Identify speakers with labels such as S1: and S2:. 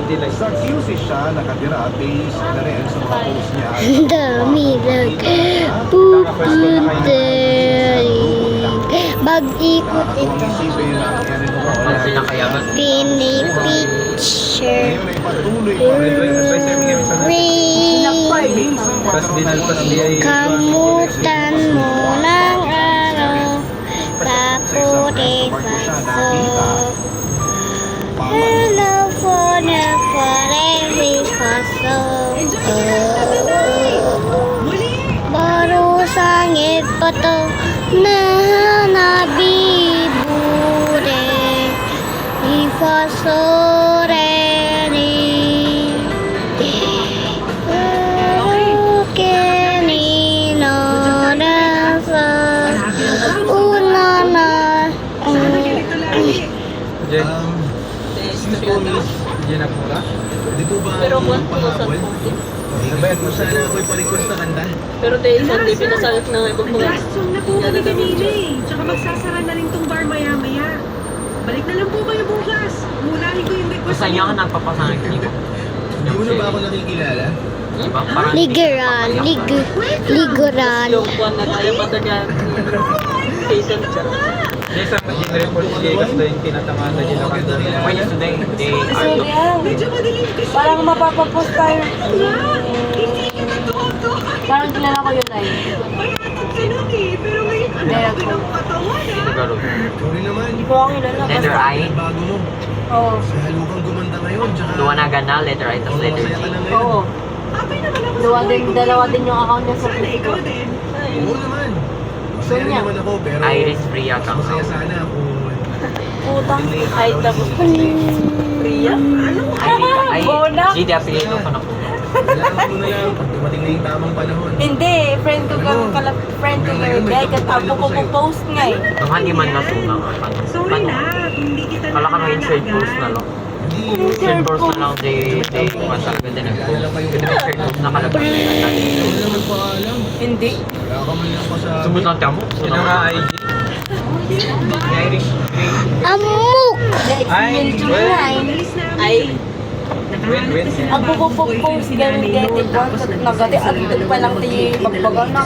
S1: delay.
S2: Sa QC siya nakatira based na rin sa mga post niya.
S3: Ang dami lang. Puputering. Mag-ikot ito. Pini-picture. Ring.
S1: Tapos dinalpas di ay...
S3: Kamutan mo ng araw sa puti paso. Hello for every paso. Baru sangit pato na nabibure. Ifaso reni.
S1: Jen. Jen na pura.
S2: Di po ba
S4: Pero
S2: ang
S4: buwan po sa
S2: pahabol?
S4: puti.
S2: Nabayad mo sana ako'y pa-request na kanta.
S4: Pero dahil sa hindi pinasalit na ibang mga...
S5: Last song na po kami kanina eh. Tsaka magsasara na rin tong bar maya-maya. Balik na lang po kayo bukas. Unahin ko yung request
S6: Basta niya ka nagpapasangit niyo.
S2: Hindi mo na ba ako nakikilala?
S6: Diba? Parang
S3: Liguran. Liguran.
S4: Yung buwan na tayo matagal. Jason siya.
S1: Yes, ang Jen report si Jegas na yung tinatamaan na Jen ako.
S6: when is today? Day
S7: So,
S6: Arlo.
S7: yan.
S5: Medyo madilim kasi.
S7: Parang mapapapost tayo.
S5: Hindi ka natuto.
S7: Parang kilala ko yun ay.
S5: Mayatag ka nun eh. Pero ngayon, ang laki ng katawan ah.
S6: Siguro.
S2: Sorry naman.
S7: Hindi ko ako kilala.
S6: Letter I.
S2: Bago mo.
S7: Oo.
S2: Sa halukang gumanda ngayon. Tsaka...
S6: Luwanagan na, letter I, tapos letter
S2: masaya
S6: G.
S2: ka na ngayon.
S7: Oo.
S5: Happy naman ako sa buhay ko.
S7: Dalawa din yung account niya sa
S5: Sana ikaw
S7: Facebook.
S5: din.
S2: Oo naman. Masaya rin
S7: niya.
S2: naman ako pero...
S6: Iris Priya
S2: mas
S6: kang
S2: masaya sana kung...
S7: Putang.
S4: Ay, tapos Priya.
S6: Ay,
S7: Bonak.
S6: G, di apelido ko na po.
S2: Kailangan mo na lang pag dumating na yung tamang panahon.
S7: Hindi, friend ko friend ko kayo. Kaya ako post nga eh.
S6: Nung hindi man nasuna nga.
S5: Sorry na. Kung hindi kita
S6: Kala ka insert post na lang.
S2: Hindi.
S6: Insert post na lang, day kung talaga din nag-post. Pwede na insert post na kalagay na yun.
S2: Wala lang magpaalam.
S7: Hindi.
S2: Wala ka man lang pa sa...
S6: Sumut lang tiyan mo.
S1: Sino nga IG?
S6: Irish Grey.
S3: Amok!
S1: Ay,
S7: Explain
S1: well,
S7: nga eh.
S4: Ay,
S1: win.
S7: Ang post ganun get it once at nagati at pa lang tayo magbagal na